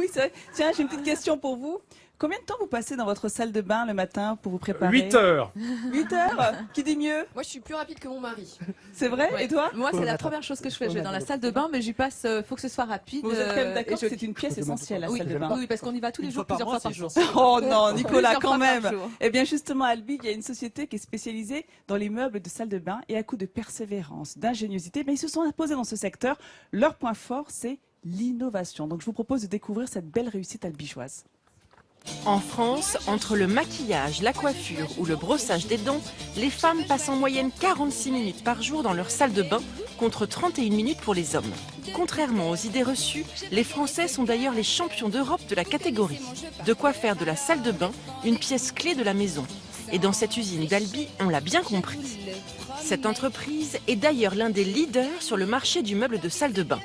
Oui, c'est vrai. Tiens, j'ai une petite question pour vous. Combien de temps vous passez dans votre salle de bain le matin pour vous préparer? 8 heures. 8 heures? Qui dit mieux? Moi, je suis plus rapide que mon mari. C'est vrai? Ouais. Et toi? Moi, c'est la première chose que je fais. Je vais dans la salle de bain, mais j'y passe. Faut que ce soit rapide. Vous êtes quand même d'accord et que c'est une pièce essentielle, la Oui, salle de bain? oui, parce qu'on y va tous les jours, plusieurs fois par jour. Oh non, Nicolas, Plusieurs quand fois par même. jour. Eh bien, justement, Albi, il y a une société qui est spécialisée dans les meubles de salle de bain et à coup de persévérance, d'ingéniosité, mais ils se sont imposés dans ce secteur. Leur point fort, c'est l'innovation. Donc, je vous propose de découvrir cette belle réussite albigeoise. En France, entre le maquillage, la coiffure ou le brossage des dents, les femmes passent en moyenne 46 minutes par jour dans leur salle de bain, contre 31 minutes pour les hommes. Contrairement aux idées reçues, les Français sont d'ailleurs les champions d'Europe de la catégorie. De quoi faire de la salle de bain une pièce clé de la maison. Et dans cette usine d'Albi, on l'a bien compris. Cette entreprise est d'ailleurs l'un des leaders sur le marché du meuble de salle de bain.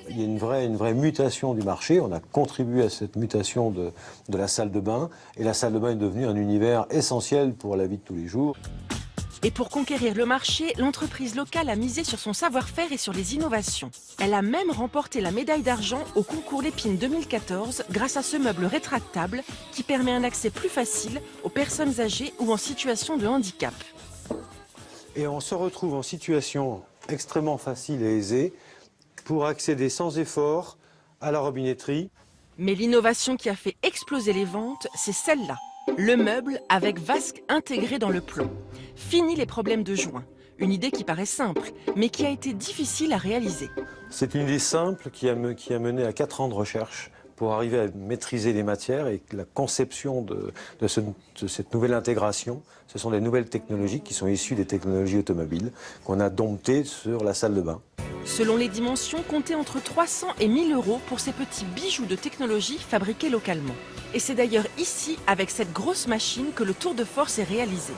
Il y a une vraie mutation du marché. On a contribué à cette mutation de la salle de bain. Et la salle de bain est devenue un univers essentiel pour la vie de tous les jours. Et pour conquérir le marché, l'entreprise locale a misé sur son savoir-faire et sur les innovations. Elle a même remporté la médaille d'argent au concours Lépine 2014 grâce à ce meuble rétractable qui permet un accès plus facile aux personnes âgées ou en situation de handicap. Et on se retrouve en situation extrêmement facile et aisée pour accéder sans effort à la robinetterie. Mais l'innovation qui a fait exploser les ventes, c'est celle-là. Le meuble avec vasque intégré dans le plomb. Fini les problèmes de joints. Une idée qui paraît simple, mais qui a été difficile à réaliser. C'est une idée simple qui a mené à 4 ans de recherche pour arriver à maîtriser les matières et la conception de cette nouvelle intégration. Ce sont des nouvelles technologies qui sont issues des technologies automobiles qu'on a domptées sur la salle de bain. Selon les dimensions, comptez entre 300 et 1000 euros pour ces petits bijoux de technologie fabriqués localement. Et c'est d'ailleurs ici, avec cette grosse machine, que le tour de force est réalisé.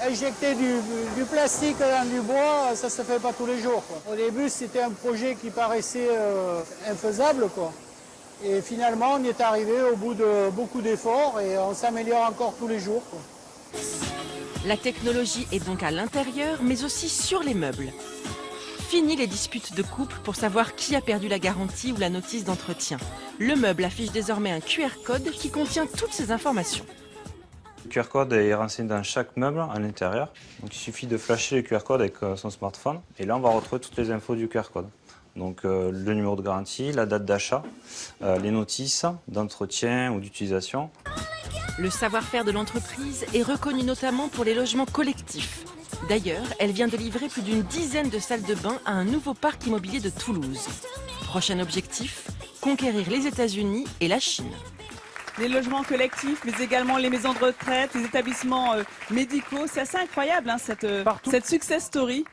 Injecter du plastique dans du bois, ça se fait pas tous les jours, quoi. Au début, c'était un projet qui paraissait infaisable, quoi. Et finalement, on y est arrivé au bout de beaucoup d'efforts et on s'améliore encore tous les jours, quoi. La technologie est donc à l'intérieur, mais aussi sur les meubles. Fini les disputes de couple pour savoir qui a perdu la garantie ou la notice d'entretien. Le meuble affiche désormais un QR code qui contient toutes ces informations. Le QR code est renseigné dans chaque meuble à l'intérieur. Donc il suffit de flasher le QR code avec son smartphone. Et là, on va retrouver toutes les infos du QR code. Donc le numéro de garantie, la date d'achat, les notices d'entretien ou d'utilisation. Le savoir-faire de l'entreprise est reconnu notamment pour les logements collectifs. D'ailleurs, elle vient de livrer plus d'une dizaine de salles de bain à un nouveau parc immobilier de Toulouse. Prochain objectif, conquérir les États-Unis et la Chine. Les logements collectifs, mais également les maisons de retraite, les établissements médicaux. C'est assez incroyable, hein, cette success story.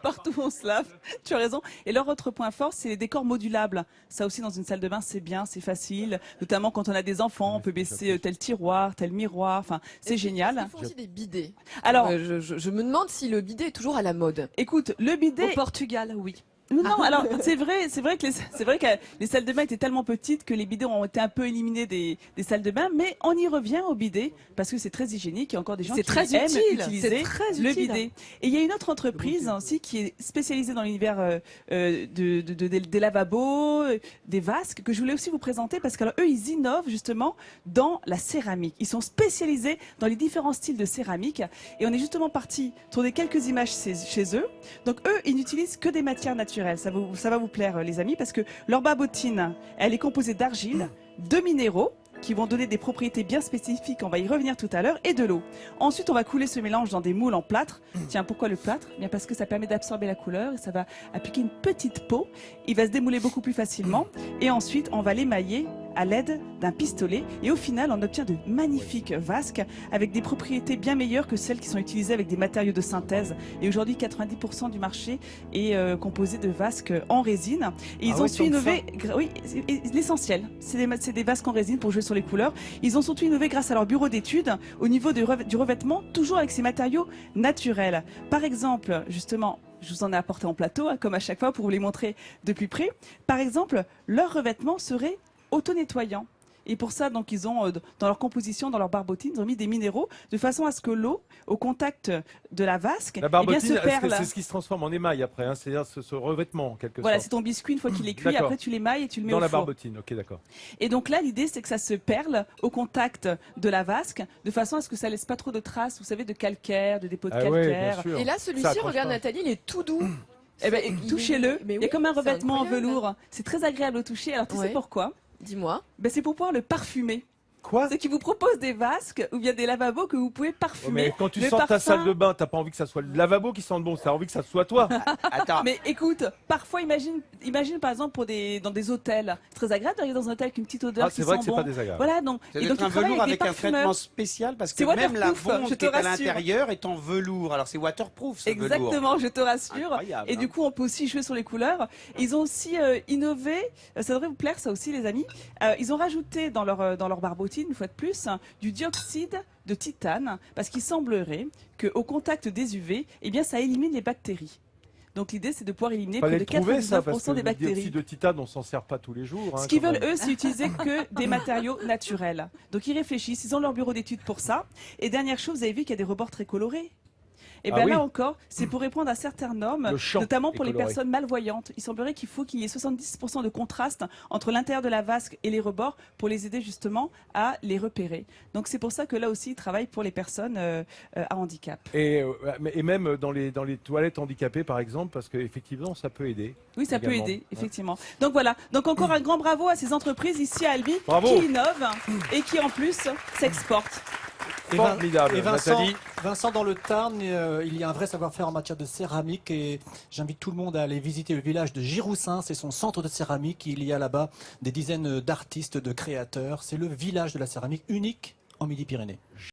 Partout où on se lave, tu as raison. Et leur autre point fort, c'est les décors modulables. Ça aussi, dans une salle de bain, c'est bien, c'est facile. Notamment quand on a des enfants, on peut baisser tel tiroir, tel miroir. Enfin, c'est génial. Ils font aussi des bidets. Alors, je me demande si le bidet est toujours à la mode. écoute, le bidet. Au Portugal, oui. Non, alors c'est vrai que les salles de bain étaient tellement petites que les bidets ont été un peu éliminés des salles de bain, mais on y revient au bidet parce que c'est très hygiénique. Il y a encore des gens qui aiment utiliser le bidet. Et il y a une autre entreprise aussi qui est spécialisée dans l'univers des lavabos, des vasques, que je voulais aussi vous présenter parce qu'eux ils innovent justement dans la céramique. Ils sont spécialisés dans les différents styles de céramique et on est justement parti tourner quelques images chez eux. Donc eux ils n'utilisent que des matières naturelles. Ça va vous plaire les amis parce que leur babotine, elle est composée d'argile, de minéraux qui vont donner des propriétés bien spécifiques, on va y revenir tout à l'heure, et de l'eau. Ensuite, on va couler ce mélange dans des moules en plâtre. Tiens, pourquoi le plâtre? Bien parce que ça permet d'absorber la couleur et ça va appliquer une petite peau. Il va se démouler beaucoup plus facilement. Et ensuite, on va l'émailler à l'aide d'un pistolet. Et au final, on obtient de magnifiques vasques avec des propriétés bien meilleures que celles qui sont utilisées avec des matériaux de synthèse. Et aujourd'hui, 90% du marché est composé de vasques en résine. Et ils ont su innover, oui, l'essentiel, c'est des vasques en résine pour jouer sur les couleurs. Ils ont surtout innové grâce à leur bureau d'études au niveau du revêtement, toujours avec ces matériaux naturels. Par exemple, justement, je vous en ai apporté en plateau, hein, comme à chaque fois, pour vous les montrer de plus près. Par exemple, leur revêtement serait auto-nettoyant. Et pour ça, donc, ils ont, dans leur composition, dans leur barbotine, ils ont mis des minéraux de façon à ce que l'eau, au contact de la vasque, La eh bien, barbotine, se perle. c'est ce qui se transforme en émail après, hein, c'est-à-dire ce revêtement en quelque Voilà, sorte. c'est ton biscuit, une fois qu'il est cuit, D'accord. après tu l'émailles et tu le mets Dans au la four. barbotine, ok, d'accord. Et donc là, l'idée, c'est que ça se perle au contact de la vasque, de façon à ce que ça laisse pas trop de traces, vous savez, de calcaire, de dépôts de Ah ouais, calcaire. bien sûr. Et là, Ça celui-ci, accroche regarde pas. Nathalie, il est tout doux. Eh ben, touchez-le. Mais Il y a oui, comme un c'est revêtement en incroyable. velours. C'est très agréable au toucher. Alors, tu sais Ouais. pourquoi? Dis-moi. Ben, c'est pour pouvoir le parfumer. Quoi? C'est qu'ils vous proposent des vasques ou bien des lavabos que vous pouvez Oh, parfumer. mais quand tu Le sors ta parfum- salle de bain, t'as pas envie que ça soit le lavabo qui sente bon, t'as envie que ça soit toi. Attends, Mais écoute, parfois, imagine par exemple dans des hôtels. C'est très agréable d'arriver dans un hôtel avec une petite odeur Ah, qui c'est vrai sent que c'est bon. pas désagréable. Voilà, donc. ça Et doit donc, être un ils travaillent velours avec avec des un parfumeurs. traitement spécial parce que C'est même la waterproof, bombe je qui te est à rassure. l'intérieur est en velours. Alors c'est waterproof ce velours. Exactement, je te rassure. Incroyable, Et hein. du coup, on peut aussi jouer sur les couleurs. Ils ont aussi innové, ça devrait vous plaire ça aussi les amis, ils ont rajouté dans leur barbotine, une fois de plus, du dioxyde de titane, parce qu'il semblerait qu'au contact des UV, eh bien, ça élimine les bactéries. Donc l'idée, c'est de pouvoir éliminer Fallait près le de trouver ça, parce 99% que des le bactéries. dioxyde de titane, on s'en sert pas tous les jours. Hein, Ce qu'ils quand veulent, même. eux, c'est utiliser que des matériaux naturels. Donc ils réfléchissent, ils ont leur bureau d'études pour ça. Et dernière chose, vous avez vu qu'il y a des rebords très colorés. Et Ah bien oui. là encore, c'est pour répondre à certaines normes, Le champ notamment est pour les coloré. personnes malvoyantes. Il semblerait qu'il faut qu'il y ait 70% de contraste entre l'intérieur de la vasque et les rebords pour les aider justement à les repérer. Donc c'est pour ça que là aussi, ils travaillent pour les personnes à handicap. Et même dans les toilettes handicapées, par exemple, parce qu'effectivement, ça peut aider. Oui, ça peut également. aider, effectivement. Donc voilà. Donc encore un grand bravo à ces entreprises ici à Albi Bravo. qui innovent et qui en plus s'exportent. Formidable, Et Vincent, Nathalie. Vincent, dans le Tarn, il y a un vrai savoir-faire en matière de céramique et j'invite tout le monde à aller visiter le village de Giroussin. C'est son centre de céramique. Il y a là-bas des dizaines d'artistes, de créateurs. C'est le village de la céramique unique en Midi-Pyrénées.